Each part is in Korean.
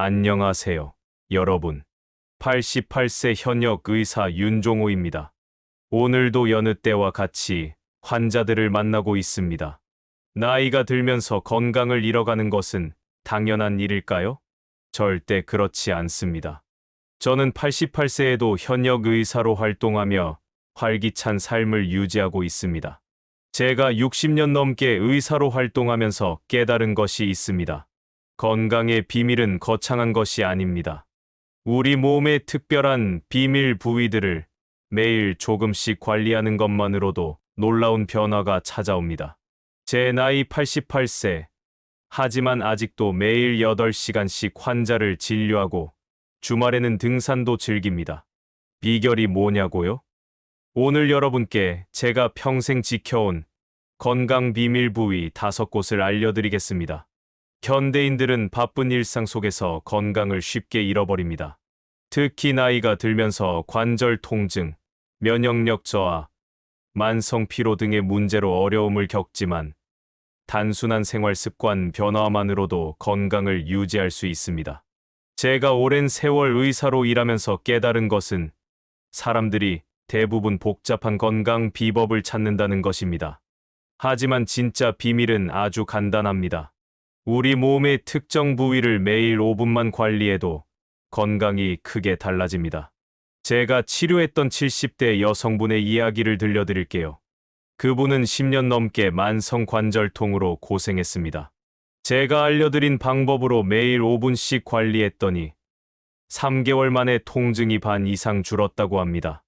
안녕하세요, 여러분. 88세 현역 의사 윤종호입니다. 오늘도 여느 때와 같이 환자들을 만나고 있습니다. 나이가 들면서 건강을 잃어가는 것은 당연한 일일까요? 절대 그렇지 않습니다. 저는 88세에도 현역 의사로 활동하며 활기찬 삶을 유지하고 있습니다. 제가 60년 넘게 의사로 활동하면서 깨달은 것이 있습니다. 건강의 비밀은 거창한 것이 아닙니다. 우리 몸의 특별한 비밀 부위들을 매일 조금씩 관리하는 것만으로도 놀라운 변화가 찾아옵니다. 제 나이 88세. 하지만 아직도 매일 8시간씩 환자를 진료하고 주말에는 등산도 즐깁니다. 비결이 뭐냐고요? 오늘 여러분께 제가 평생 지켜온 건강 비밀 부위 5곳을 알려드리겠습니다. 현대인들은 바쁜 일상 속에서 건강을 쉽게 잃어버립니다. 특히 나이가 들면서 관절 통증, 면역력 저하, 만성 피로 등의 문제로 어려움을 겪지만 단순한 생활 습관 변화만으로도 건강을 유지할 수 있습니다. 제가 오랜 세월 의사로 일하면서 깨달은 것은 사람들이 대부분 복잡한 건강 비법을 찾는다는 것입니다. 하지만 진짜 비밀은 아주 간단합니다. 우리 몸의 특정 부위를 매일 5분만 관리해도 건강이 크게 달라집니다. 제가 치료했던 70대 여성분의 이야기를 들려드릴게요. 그분은 10년 넘게 만성 관절통으로 고생했습니다. 제가 알려드린 방법으로 매일 5분씩 관리했더니 3개월 만에 통증이 반 이상 줄었다고 합니다.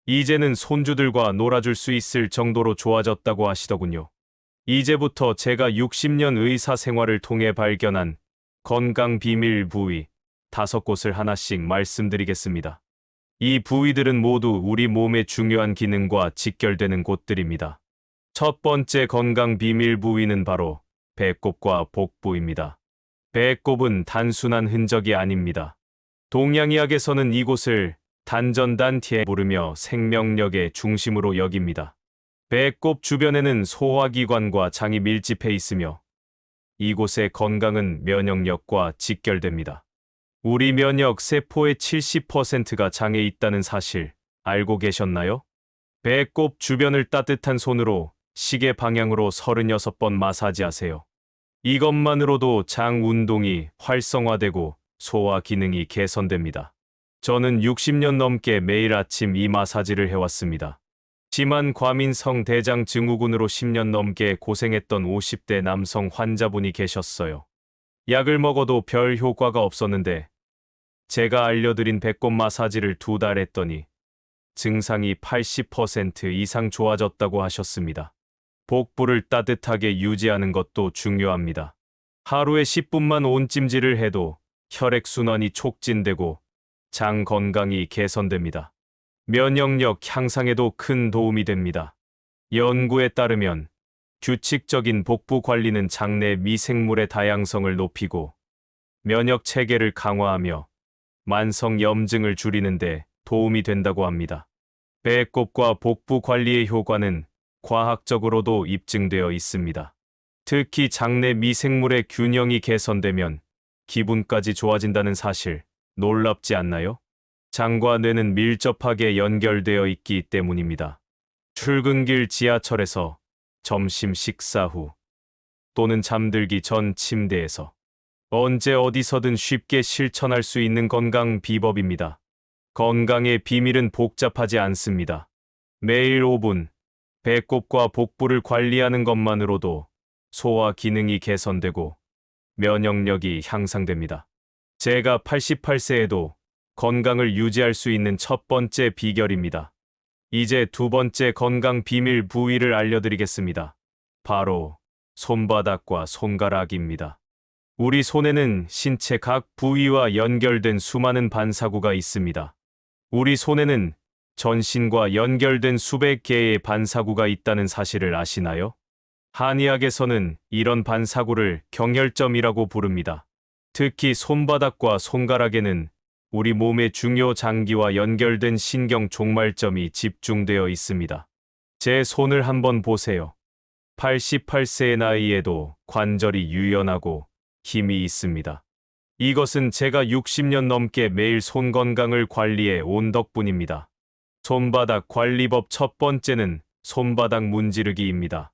이제는 손주들과 놀아줄 수 있을 정도로 좋아졌다고 하시더군요. 이제부터 제가 60년 의사 생활을 통해 발견한 건강 비밀 부위 5곳을 하나씩 말씀드리겠습니다. 이 부위들은 모두 우리 몸의 중요한 기능과 직결되는 곳들입니다. 첫 번째 건강 비밀 부위는 바로 배꼽과 복부입니다. 배꼽은 단순한 흔적이 아닙니다. 동양의학에서는 이곳을 단전단티에 부르며 생명력의 중심으로 여깁니다. 배꼽 주변에는 소화기관과 장이 밀집해 있으며 이곳의 건강은 면역력과 직결됩니다. 우리 면역 세포의 70%가 장에 있다는 사실 알고 계셨나요? 배꼽 주변을 따뜻한 손으로 시계 방향으로 36번 마사지하세요. 이것만으로도 장 운동이 활성화되고 소화 기능이 개선됩니다. 저는 60년 넘게 매일 아침 이 마사지를 해왔습니다. 심한 과민성 대장 증후군으로 10년 넘게 고생했던 50대 남성 환자분이 계셨어요. 약을 먹어도 별 효과가 없었는데 제가 알려드린 배꼽 마사지를 2달 했더니 증상이 80% 이상 좋아졌다고 하셨습니다. 복부를 따뜻하게 유지하는 것도 중요합니다. 하루에 10분만 온찜질을 해도 혈액순환이 촉진되고 장 건강이 개선됩니다. 면역력 향상에도 큰 도움이 됩니다. 연구에 따르면 규칙적인 복부 관리는 장내 미생물의 다양성을 높이고 면역 체계를 강화하며 만성 염증을 줄이는 데 도움이 된다고 합니다. 배꼽과 복부 관리의 효과는 과학적으로도 입증되어 있습니다. 특히 장내 미생물의 균형이 개선되면 기분까지 좋아진다는 사실 놀랍지 않나요? 장과 뇌는 밀접하게 연결되어 있기 때문입니다. 출근길 지하철에서, 점심 식사 후, 또는 잠들기 전 침대에서 언제 어디서든 쉽게 실천할 수 있는 건강 비법입니다. 건강의 비밀은 복잡하지 않습니다. 매일 5분, 배꼽과 복부를 관리하는 것만으로도 소화 기능이 개선되고 면역력이 향상됩니다. 제가 88세에도 건강을 유지할 수 있는 첫 번째 비결입니다. 이제 두 번째 건강 비밀 부위를 알려드리겠습니다. 바로 손바닥과 손가락입니다. 우리 손에는 신체 각 부위와 연결된 수많은 반사구가 있습니다. 우리 손에는 전신과 연결된 수백 개의 반사구가 있다는 사실을 아시나요? 한의학에서는 이런 반사구를 경혈점이라고 부릅니다. 특히 손바닥과 손가락에는 우리 몸의 중요 장기와 연결된 신경 종말점이 집중되어 있습니다. 제 손을 한번 보세요. 88세의 나이에도 관절이 유연하고 힘이 있습니다. 이것은 제가 60년 넘게 매일 손 건강을 관리해 온 덕분입니다. 손바닥 관리법 첫 번째는 손바닥 문지르기입니다.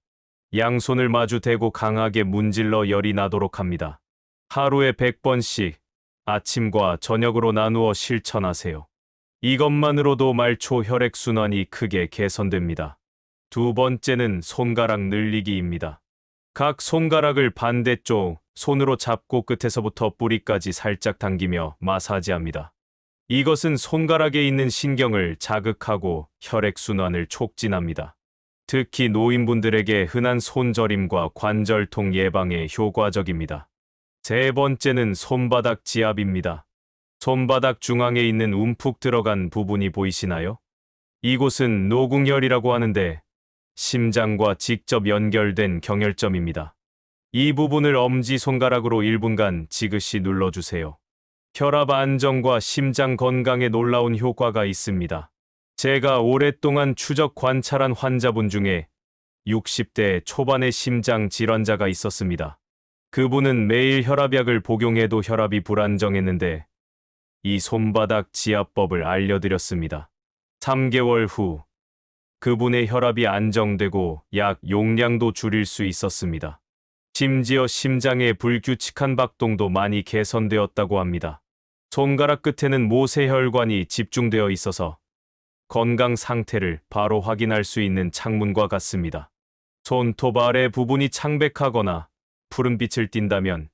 양손을 마주 대고 강하게 문질러 열이 나도록 합니다. 하루에 100번씩 아침과 저녁으로 나누어 실천하세요. 이것만으로도 말초 혈액순환이 크게 개선됩니다. 두 번째는 손가락 늘리기입니다. 각 손가락을 반대쪽 손으로 잡고 끝에서부터 뿌리까지 살짝 당기며 마사지합니다. 이것은 손가락에 있는 신경을 자극하고 혈액순환을 촉진합니다. 특히 노인분들에게 흔한 손저림과 관절통 예방에 효과적입니다. 세 번째는 손바닥 지압입니다. 손바닥 중앙에 있는 움푹 들어간 부분이 보이시나요? 이곳은 노궁혈이라고 하는데 심장과 직접 연결된 경혈점입니다. 이 부분을 엄지손가락으로 1분간 지그시 눌러주세요. 혈압 안정과 심장 건강에 놀라운 효과가 있습니다. 제가 오랫동안 추적 관찰한 환자분 중에 60대 초반의 심장 질환자가 있었습니다. 그분은 매일 혈압약을 복용해도 혈압이 불안정했는데 이 손바닥 지압법을 알려드렸습니다. 3개월 후 그분의 혈압이 안정되고 약 용량도 줄일 수 있었습니다. 심지어 심장의 불규칙한 박동도 많이 개선되었다고 합니다. 손가락 끝에는 모세혈관이 집중되어 있어서 건강 상태를 바로 확인할 수 있는 창문과 같습니다. 손톱 아래 부분이 창백하거나 푸른빛을 띈다면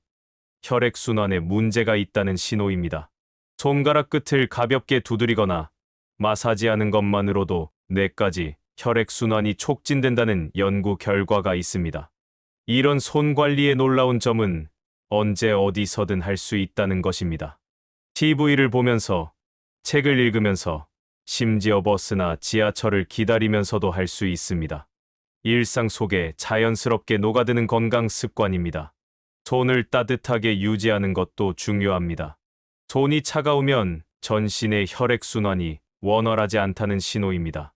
혈액순환에 문제가 있다는 신호입니다. 손가락 끝을 가볍게 두드리거나 마사지하는 것만으로도 뇌까지 혈액순환이 촉진된다는 연구 결과가 있습니다. 이런 손 관리의 놀라운 점은 언제 어디서든 할 수 있다는 것입니다. TV를 보면서, 책을 읽으면서, 심지어 버스나 지하철을 기다리면서도 할 수 있습니다. 일상 속에 자연스럽게 녹아드는 건강 습관입니다. 손을 따뜻하게 유지하는 것도 중요합니다. 손이 차가우면 전신의 혈액순환이 원활하지 않다는 신호입니다.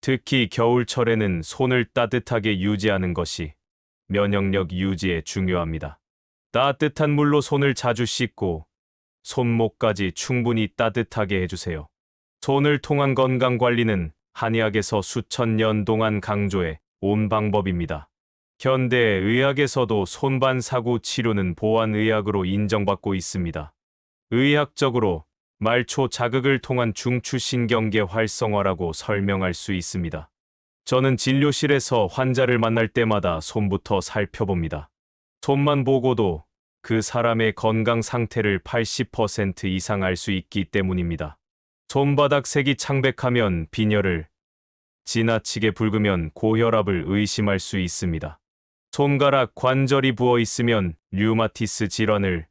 특히 겨울철에는 손을 따뜻하게 유지하는 것이 면역력 유지에 중요합니다. 따뜻한 물로 손을 자주 씻고 손목까지 충분히 따뜻하게 해주세요. 손을 통한 건강관리는 한의학에서 수천 년 동안 강조해 온 방법입니다. 현대 의학에서도 손반사구 치료는 보완의학으로 인정받고 있습니다. 의학적으로 말초 자극을 통한 중추신경계 활성화라고 설명할 수 있습니다. 저는 진료실에서 환자를 만날 때마다 손부터 살펴봅니다. 손만 보고도 그 사람의 건강 상태를 80% 이상 알 수 있기 때문입니다. 손바닥 색이 창백하면 빈혈을, 지나치게 붉으면 고혈압을 의심할 수 있습니다. 손가락 관절이 부어 있으면 류마티스 질환을,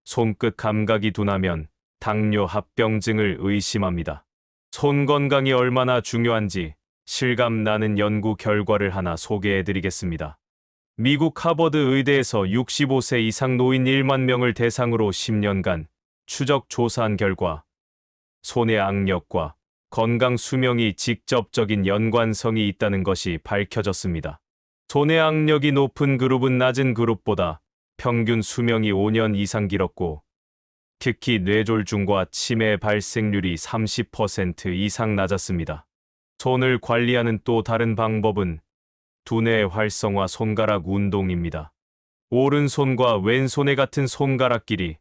손끝 감각이 둔하면 당뇨 합병증을 의심합니다. 손 건강이 얼마나 중요한지 실감 나는 연구 결과를 하나 소개해드리겠습니다. 미국 하버드 의대에서 65세 이상 노인 1만 명을 대상으로 10년간 추적 조사한 결과 손의 악력과 건강 수명이 직접적인 연관성이 있다는 것이 밝혀졌습니다. 손의 악력이 높은 그룹은 낮은 그룹보다 평균 수명이 5년 이상 길었고 특히 뇌졸중과 치매 발생률이 30% 이상 낮았습니다. 손을 관리하는 또 다른 방법은 두뇌 활성화 손가락 운동입니다. 오른손과 왼손의 같은 손가락끼리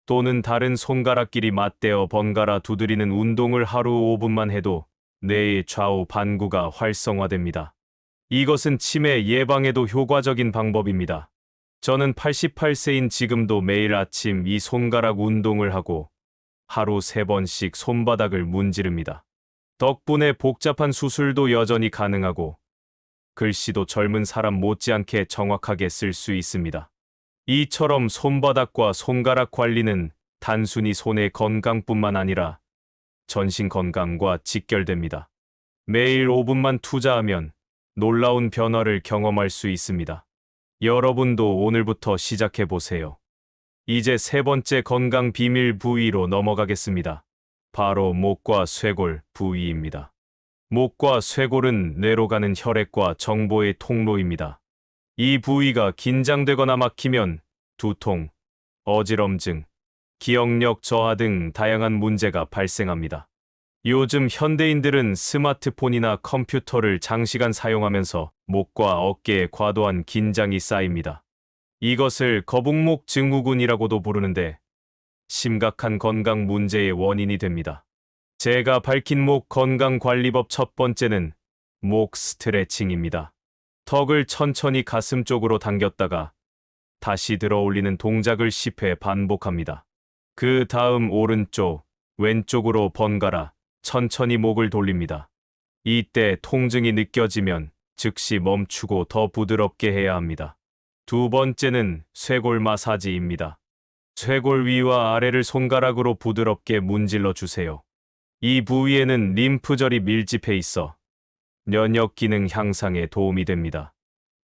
또는 다른 손가락끼리 맞대어 번갈아 두드리는 운동을 하루 5분만 해도 뇌의 좌우 반구가 활성화됩니다. 이것은 치매 예방에도 효과적인 방법입니다. 저는 88세인 지금도 매일 아침 이 손가락 운동을 하고 하루 3번씩 손바닥을 문지릅니다. 덕분에 복잡한 수술도 여전히 가능하고 글씨도 젊은 사람 못지않게 정확하게 쓸 수 있습니다. 이처럼 손바닥과 손가락 관리는 단순히 손의 건강뿐만 아니라 전신 건강과 직결됩니다. 매일 5분만 투자하면 놀라운 변화를 경험할 수 있습니다. 여러분도 오늘부터 시작해 보세요. 이제 세 번째 건강 비밀 부위로 넘어가겠습니다. 바로 목과 쇄골 부위입니다. 목과 쇄골은 뇌로 가는 혈액과 정보의 통로입니다. 이 부위가 긴장되거나 막히면 두통, 어지럼증, 기억력 저하 등 다양한 문제가 발생합니다. 요즘 현대인들은 스마트폰이나 컴퓨터를 장시간 사용하면서 목과 어깨에 과도한 긴장이 쌓입니다. 이것을 거북목 증후군이라고도 부르는데 심각한 건강 문제의 원인이 됩니다. 제가 밝힌 목 건강관리법 첫 번째는 목 스트레칭입니다. 턱을 천천히 가슴 쪽으로 당겼다가 다시 들어 올리는 동작을 10회 반복합니다. 그 다음 오른쪽, 왼쪽으로 번갈아 천천히 목을 돌립니다. 이때 통증이 느껴지면 즉시 멈추고 더 부드럽게 해야 합니다. 두 번째는 쇄골 마사지입니다. 쇄골 위와 아래를 손가락으로 부드럽게 문질러 주세요. 이 부위에는 림프절이 밀집해 있어 면역 기능 향상에 도움이 됩니다.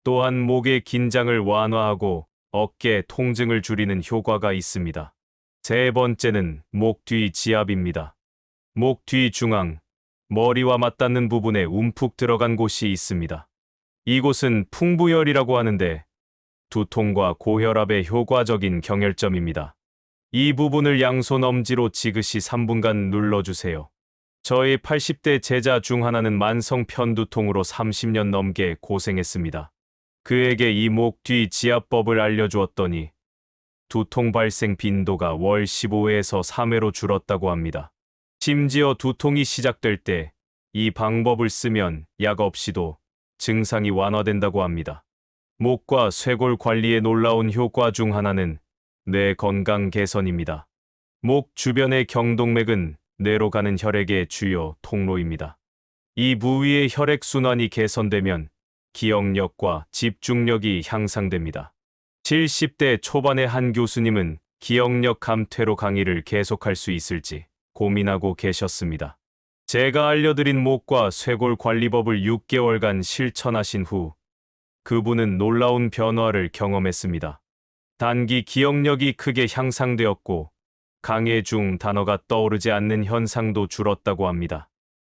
또한 목의 긴장을 완화하고 어깨 통증을 줄이는 효과가 있습니다. 세 번째는 목 뒤 지압입니다. 목 뒤 중앙, 머리와 맞닿는 부분에 움푹 들어간 곳이 있습니다. 이곳은 풍부혈이라고 하는데 두통과 고혈압에 효과적인 경혈점입니다. 이 부분을 양손 엄지로 지그시 3분간 눌러주세요. 저의 80대 제자 중 하나는 만성 편두통으로 30년 넘게 고생했습니다. 그에게 이 목 뒤 지압법을 알려주었더니 두통 발생 빈도가 월 15회에서 3회로 줄었다고 합니다. 심지어 두통이 시작될 때 이 방법을 쓰면 약 없이도 증상이 완화된다고 합니다. 목과 쇄골 관리에 놀라운 효과 중 하나는 뇌 건강 개선입니다. 목 주변의 경동맥은 뇌로 가는 혈액의 주요 통로입니다. 이 부위의 혈액순환이 개선되면 기억력과 집중력이 향상됩니다. 70대 초반의 한 교수님은 기억력 감퇴로 강의를 계속할 수 있을지 고민하고 계셨습니다. 제가 알려드린 목과 쇄골 관리법을 6개월간 실천하신 후 그분은 놀라운 변화를 경험했습니다. 단기 기억력이 크게 향상되었고 강의 중 단어가 떠오르지 않는 현상도 줄었다고 합니다.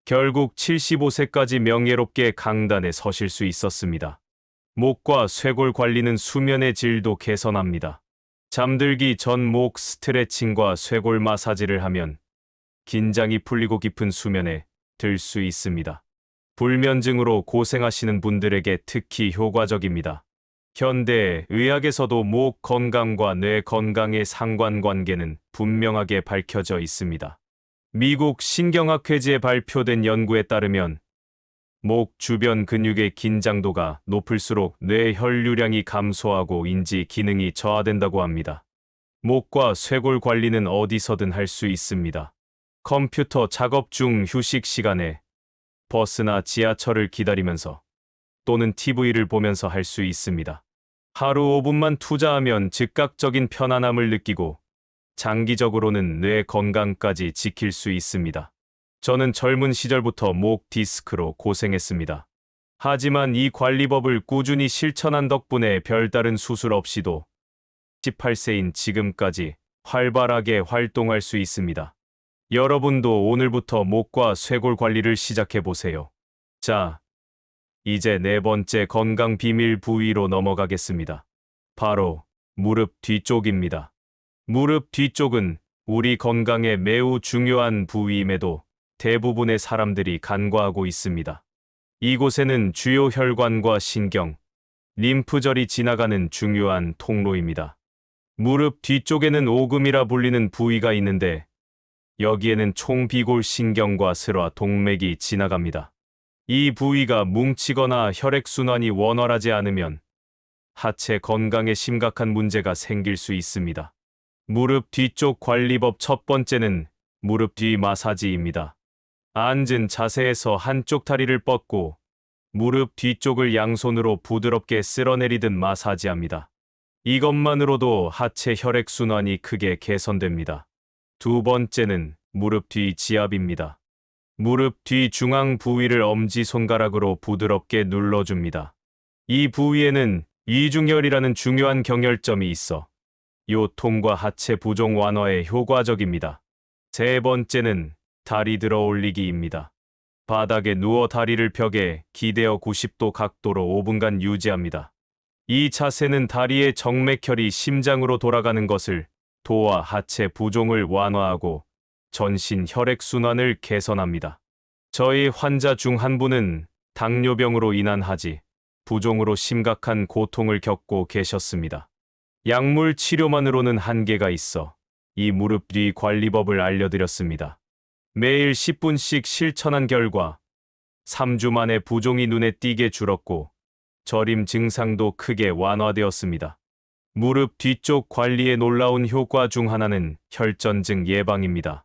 결국 75세까지 명예롭게 강단에 서실 수 있었습니다. 목과 쇄골 관리는 수면의 질도 개선합니다. 잠들기 전 목 스트레칭과 쇄골 마사지를 하면 긴장이 풀리고 깊은 수면에 들 수 있습니다. 불면증으로 고생하시는 분들에게 특히 효과적입니다. 현대 의학에서도 목 건강과 뇌 건강의 상관관계는 분명하게 밝혀져 있습니다. 미국 신경학회지에 발표된 연구에 따르면 목 주변 근육의 긴장도가 높을수록 뇌 혈류량이 감소하고 인지 기능이 저하된다고 합니다. 목과 쇄골 관리는 어디서든 할 수 있습니다. 컴퓨터 작업 중 휴식 시간에 버스나 지하철을 기다리면서 또는 TV를 보면서 할 수 있습니다. 하루 5분만 투자하면 즉각적인 편안함을 느끼고 장기적으로는 뇌 건강까지 지킬 수 있습니다. 저는 젊은 시절부터 목 디스크로 고생했습니다. 하지만 이 관리법을 꾸준히 실천한 덕분에 별다른 수술 없이도 18세인 지금까지 활발하게 활동할 수 있습니다. 여러분도 오늘부터 목과 쇄골 관리를 시작해 보세요. 자, 이제 네 번째 건강 비밀 부위로 넘어가겠습니다. 바로 무릎 뒤쪽입니다. 무릎 뒤쪽은 우리 건강에 매우 중요한 부위임에도 대부분의 사람들이 간과하고 있습니다. 이곳에는 주요 혈관과 신경, 림프절이 지나가는 중요한 통로입니다. 무릎 뒤쪽에는 오금이라 불리는 부위가 있는데 여기에는 총비골신경과 슬화 동맥이 지나갑니다. 이 부위가 뭉치거나 혈액순환이 원활하지 않으면 하체 건강에 심각한 문제가 생길 수 있습니다. 무릎 뒤쪽 관리법 첫 번째는 무릎 뒤 마사지입니다. 앉은 자세에서 한쪽 다리를 뻗고 무릎 뒤쪽을 양손으로 부드럽게 쓸어내리듯 마사지합니다. 이것만으로도 하체 혈액순환이 크게 개선됩니다. 두 번째는 무릎 뒤 지압입니다. 무릎 뒤 중앙 부위를 엄지손가락으로 부드럽게 눌러줍니다. 이 부위에는 이중혈이라는 중요한 경혈점이 있어 요통과 하체 부종 완화에 효과적입니다. 세 번째는 다리 들어 올리기입니다. 바닥에 누워 다리를 벽에 기대어 90도 각도로 5분간 유지합니다. 이 자세는 다리의 정맥혈이 심장으로 돌아가는 것을 도와 하체 부종을 완화하고 전신 혈액순환을 개선합니다. 저희 환자 중 한 분은 당뇨병으로 인한 하지, 부종으로 심각한 고통을 겪고 계셨습니다. 약물 치료만으로는 한계가 있어 이 무릎 뒤 관리법을 알려드렸습니다. 매일 10분씩 실천한 결과 3주 만에 부종이 눈에 띄게 줄었고 저림 증상도 크게 완화되었습니다. 무릎 뒤쪽 관리에 놀라운 효과 중 하나는 혈전증 예방입니다.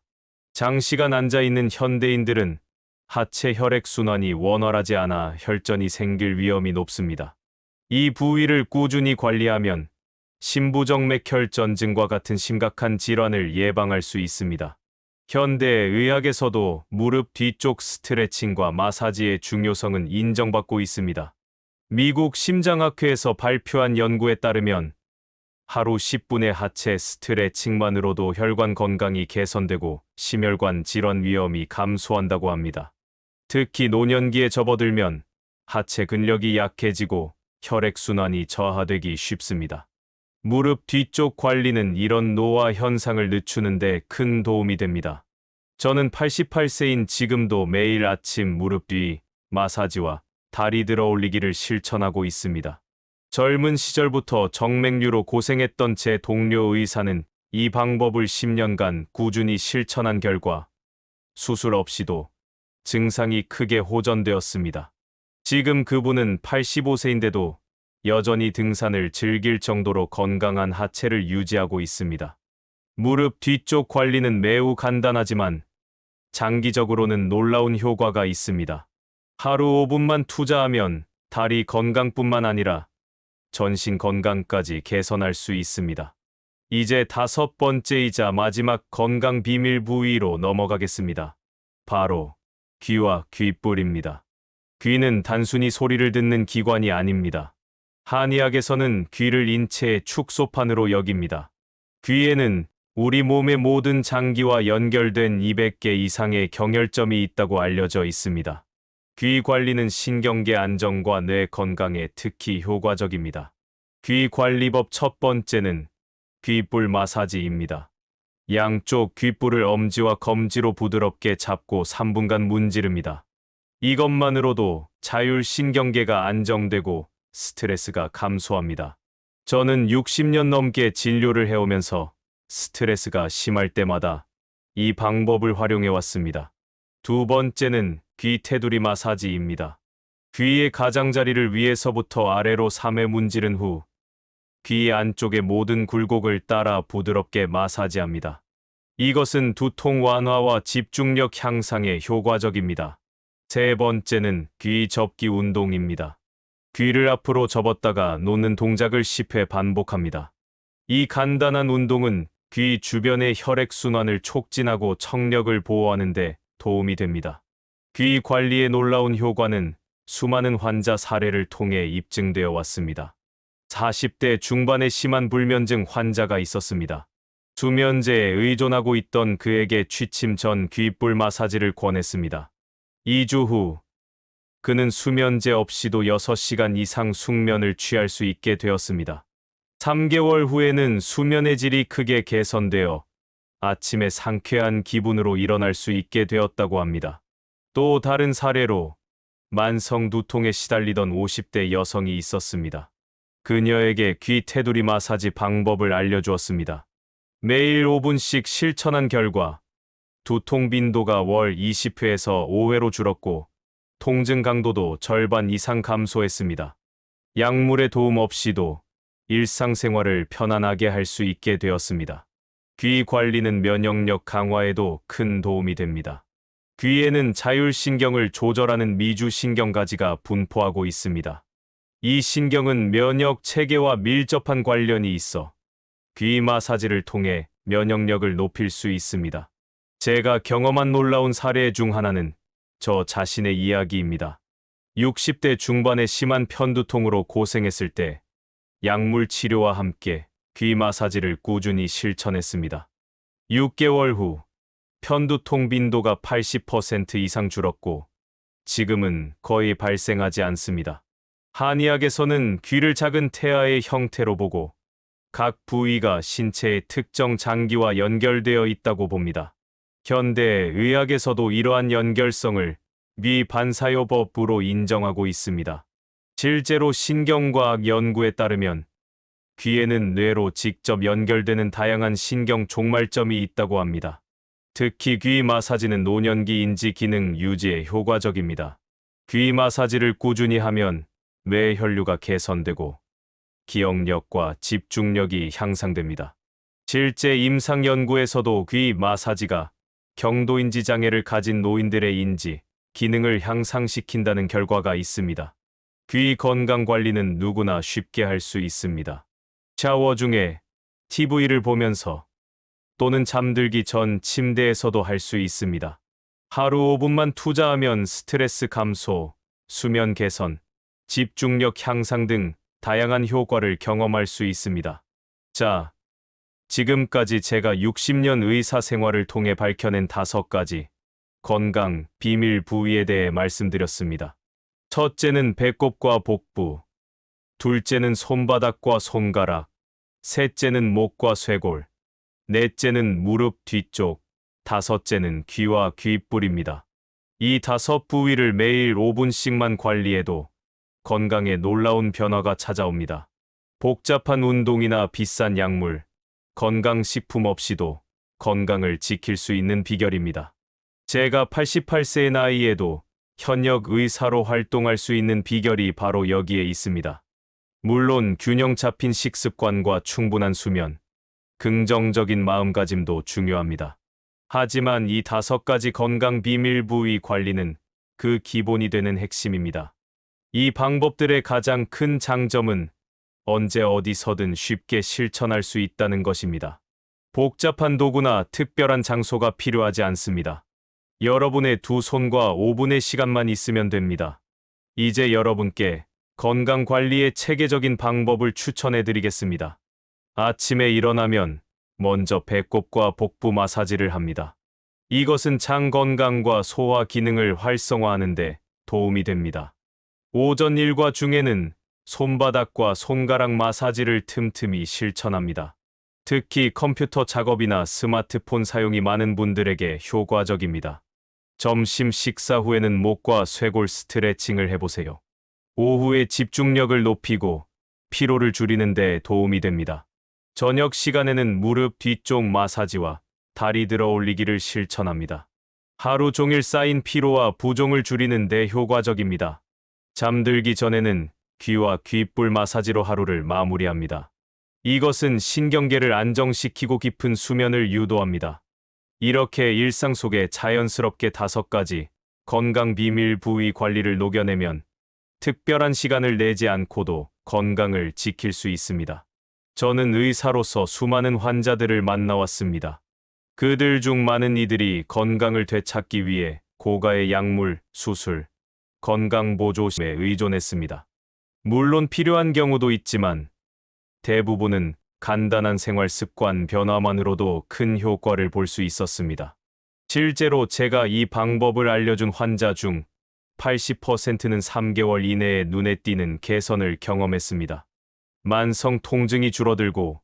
장시간 앉아있는 현대인들은 하체 혈액순환이 원활하지 않아 혈전이 생길 위험이 높습니다. 이 부위를 꾸준히 관리하면 심부정맥혈전증과 같은 심각한 질환을 예방할 수 있습니다. 현대 의학에서도 무릎 뒤쪽 스트레칭과 마사지의 중요성은 인정받고 있습니다. 미국 심장학회에서 발표한 연구에 따르면 하루 10분의 하체 스트레칭만으로도 혈관 건강이 개선되고 심혈관 질환 위험이 감소한다고 합니다. 특히 노년기에 접어들면 하체 근력이 약해지고 혈액순환이 저하되기 쉽습니다. 무릎 뒤쪽 관리는 이런 노화 현상을 늦추는 데 큰 도움이 됩니다. 저는 88세인 지금도 매일 아침 무릎 뒤 마사지와 다리 들어 올리기를 실천하고 있습니다. 젊은 시절부터 정맥류로 고생했던 제 동료 의사는 이 방법을 10년간 꾸준히 실천한 결과 수술 없이도 증상이 크게 호전되었습니다. 지금 그분은 85세인데도 여전히 등산을 즐길 정도로 건강한 하체를 유지하고 있습니다. 무릎 뒤쪽 관리는 매우 간단하지만 장기적으로는 놀라운 효과가 있습니다. 하루 5분만 투자하면 다리 건강뿐만 아니라 전신 건강까지 개선할 수 있습니다. 이제 5번째이자 마지막 건강 비밀 부위로 넘어가겠습니다. 바로 귀와 귓불입니다. 귀는 단순히 소리를 듣는 기관이 아닙니다. 한의학에서는 귀를 인체의 축소판으로 여깁니다. 귀에는 우리 몸의 모든 장기와 연결된 200개 이상의 경혈점이 있다고 알려져 있습니다. 귀 관리는 신경계 안정과 뇌 건강에 특히 효과적입니다. 귀 관리법 첫 번째는 귓불 마사지입니다. 양쪽 귓불을 엄지와 검지로 부드럽게 잡고 3분간 문지릅니다. 이것만으로도 자율신경계가 안정되고 스트레스가 감소합니다. 저는 60년 넘게 진료를 해오면서 스트레스가 심할 때마다 이 방법을 활용해왔습니다. 두 번째는 귀 테두리 마사지입니다. 귀의 가장자리를 위에서부터 아래로 3회 문지른 후 귀 안쪽의 모든 굴곡을 따라 부드럽게 마사지합니다. 이것은 두통 완화와 집중력 향상에 효과적입니다. 세 번째는 귀 접기 운동입니다. 귀를 앞으로 접었다가 놓는 동작을 10회 반복합니다. 이 간단한 운동은 귀 주변의 혈액순환을 촉진하고 청력을 보호하는 데 도움이 됩니다. 귀 관리의 놀라운 효과는 수많은 환자 사례를 통해 입증되어 왔습니다. 40대 중반의 심한 불면증 환자가 있었습니다. 수면제에 의존하고 있던 그에게 취침 전 귓불 마사지를 권했습니다. 2주 후 그는 수면제 없이도 6시간 이상 숙면을 취할 수 있게 되었습니다. 3개월 후에는 수면의 질이 크게 개선되어 아침에 상쾌한 기분으로 일어날 수 있게 되었다고 합니다. 또 다른 사례로 만성 두통에 시달리던 50대 여성이 있었습니다. 그녀에게 귀 테두리 마사지 방법을 알려주었습니다. 매일 5분씩 실천한 결과 두통 빈도가 월 20회에서 5회로 줄었고 통증 강도도 절반 이상 감소했습니다. 약물의 도움 없이도 일상생활을 편안하게 할 수 있게 되었습니다. 귀 관리는 면역력 강화에도 큰 도움이 됩니다. 귀에는 자율신경을 조절하는 미주신경가지가 분포하고 있습니다. 이 신경은 면역 체계와 밀접한 관련이 있어 귀 마사지를 통해 면역력을 높일 수 있습니다. 제가 경험한 놀라운 사례 중 하나는 저 자신의 이야기입니다. 60대 중반의 심한 편두통으로 고생했을 때 약물 치료와 함께 귀 마사지를 꾸준히 실천했습니다. 6개월 후 편두통 빈도가 80% 이상 줄었고 지금은 거의 발생하지 않습니다. 한의학에서는 귀를 작은 태아의 형태로 보고 각 부위가 신체의 특정 장기와 연결되어 있다고 봅니다. 현대 의학에서도 이러한 연결성을 뇌반사요법으로 인정하고 있습니다. 실제로 신경과학 연구에 따르면 귀에는 뇌로 직접 연결되는 다양한 신경 종말점이 있다고 합니다. 특히 귀 마사지는 노년기 인지 기능 유지에 효과적입니다. 귀 마사지를 꾸준히 하면 뇌 혈류가 개선되고 기억력과 집중력이 향상됩니다. 실제 임상 연구에서도 귀 마사지가 경도인지 장애를 가진 노인들의 인지 기능을 향상시킨다는 결과가 있습니다. 귀 건강 관리는 누구나 쉽게 할 수 있습니다. 샤워 중에 TV를 보면서 또는 잠들기 전 침대에서도 할 수 있습니다. 하루 5분만 투자하면 스트레스 감소, 수면 개선, 집중력 향상 등 다양한 효과를 경험할 수 있습니다. 자, 지금까지 제가 60년 의사 생활을 통해 밝혀낸 5가지 건강 비밀 부위에 대해 말씀드렸습니다. 첫째는 배꼽과 복부, 둘째는 손바닥과 손가락, 셋째는 목과 쇄골, 넷째는 무릎 뒤쪽, 다섯째는 귀와 귓불입니다. 이 5부위를 매일 5분씩만 관리해도 건강에 놀라운 변화가 찾아옵니다. 복잡한 운동이나 비싼 약물, 건강식품 없이도 건강을 지킬 수 있는 비결입니다. 제가 88세의 나이에도 현역 의사로 활동할 수 있는 비결이 바로 여기에 있습니다. 물론 균형 잡힌 식습관과 충분한 수면, 긍정적인 마음가짐도 중요합니다. 하지만 이 5가지 건강 비밀 부위 관리는 그 기본이 되는 핵심입니다. 이 방법들의 가장 큰 장점은 언제 어디서든 쉽게 실천할 수 있다는 것입니다. 복잡한 도구나 특별한 장소가 필요하지 않습니다. 여러분의 두 손과 5분의 시간만 있으면 됩니다. 이제 여러분께 건강관리의 체계적인 방법을 추천해 드리겠습니다. 아침에 일어나면 먼저 배꼽과 복부 마사지를 합니다. 이것은 장 건강과 소화 기능을 활성화하는 데 도움이 됩니다. 오전 일과 중에는 손바닥과 손가락 마사지를 틈틈이 실천합니다. 특히 컴퓨터 작업이나 스마트폰 사용이 많은 분들에게 효과적입니다. 점심 식사 후에는 목과 쇄골 스트레칭을 해보세요. 오후에 집중력을 높이고 피로를 줄이는 데 도움이 됩니다. 저녁 시간에는 무릎 뒤쪽 마사지와 다리 들어 올리기를 실천합니다. 하루 종일 쌓인 피로와 부종을 줄이는 데 효과적입니다. 잠들기 전에는 귀와 귓불 마사지로 하루를 마무리합니다. 이것은 신경계를 안정시키고 깊은 수면을 유도합니다. 이렇게 일상 속에 자연스럽게 5가지 건강 비밀 부위 관리를 녹여내면 특별한 시간을 내지 않고도 건강을 지킬 수 있습니다. 저는 의사로서 수많은 환자들을 만나왔습니다. 그들 중 많은 이들이 건강을 되찾기 위해 고가의 약물, 수술, 건강보조심에 의존했습니다. 물론 필요한 경우도 있지만 대부분은 간단한 생활 습관 변화만으로도 큰 효과를 볼 수 있었습니다. 실제로 제가 이 방법을 알려준 환자 중 80%는 3개월 이내에 눈에 띄는 개선을 경험했습니다. 만성 통증이 줄어들고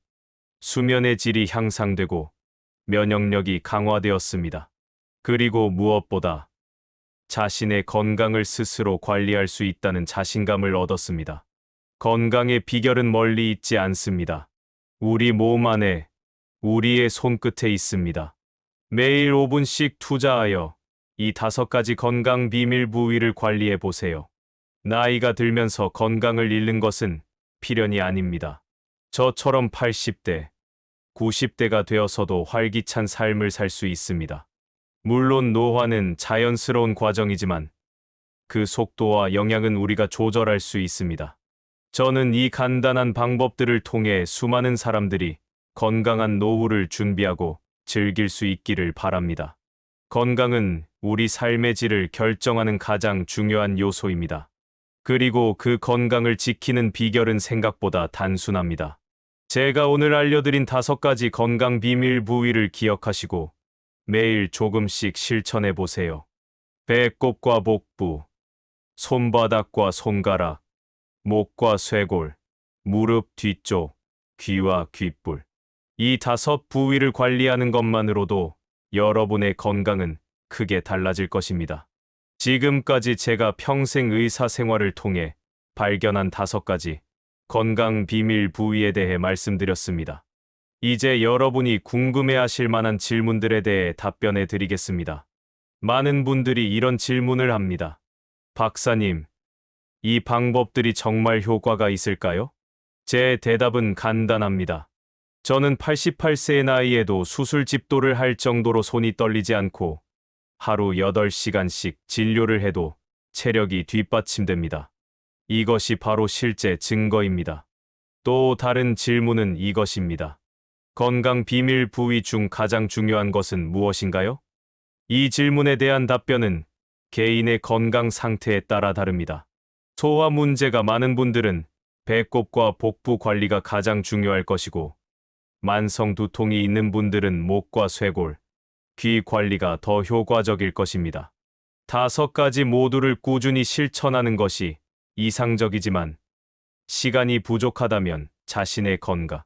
수면의 질이 향상되고 면역력이 강화되었습니다. 그리고 무엇보다 자신의 건강을 스스로 관리할 수 있다는 자신감을 얻었습니다. 건강의 비결은 멀리 있지 않습니다. 우리 몸 안에, 우리의 손끝에 있습니다. 매일 5분씩 투자하여 이 5가지 건강 비밀 부위를 관리해 보세요. 나이가 들면서 건강을 잃는 것은 필연이 아닙니다. 저처럼 80대, 90대가 되어서도 활기찬 삶을 살 수 있습니다. 물론 노화는 자연스러운 과정이지만 그 속도와 영향은 우리가 조절할 수 있습니다. 저는 이 간단한 방법들을 통해 수많은 사람들이 건강한 노후를 준비하고 즐길 수 있기를 바랍니다. 건강은 우리 삶의 질을 결정하는 가장 중요한 요소입니다. 그리고 그 건강을 지키는 비결은 생각보다 단순합니다. 제가 오늘 알려드린 5가지 건강 비밀 부위를 기억하시고 매일 조금씩 실천해 보세요. 배꼽과 복부, 손바닥과 손가락, 목과 쇄골, 무릎 뒤쪽, 귀와 귓불. 이 5부위를 관리하는 것만으로도 여러분의 건강은 크게 달라질 것입니다. 지금까지 제가 평생 의사 생활을 통해 발견한 5가지 건강 비밀 부위에 대해 말씀드렸습니다. 이제 여러분이 궁금해하실 만한 질문들에 대해 답변해 드리겠습니다. 많은 분들이 이런 질문을 합니다. 박사님, 이 방법들이 정말 효과가 있을까요? 제 대답은 간단합니다. 저는 88세의 나이에도 수술 집도를 할 정도로 손이 떨리지 않고 하루 8시간씩 진료를 해도 체력이 뒷받침됩니다. 이것이 바로 실제 증거입니다. 또 다른 질문은 이것입니다. 건강 비밀 부위 중 가장 중요한 것은 무엇인가요? 이 질문에 대한 답변은 개인의 건강 상태에 따라 다릅니다. 소화 문제가 많은 분들은 배꼽과 복부 관리가 가장 중요할 것이고, 만성 두통이 있는 분들은 목과 쇄골, 귀 관리가 더 효과적일 것입니다. 5가지 모두를 꾸준히 실천하는 것이 이상적이지만, 시간이 부족하다면 자신의 건강,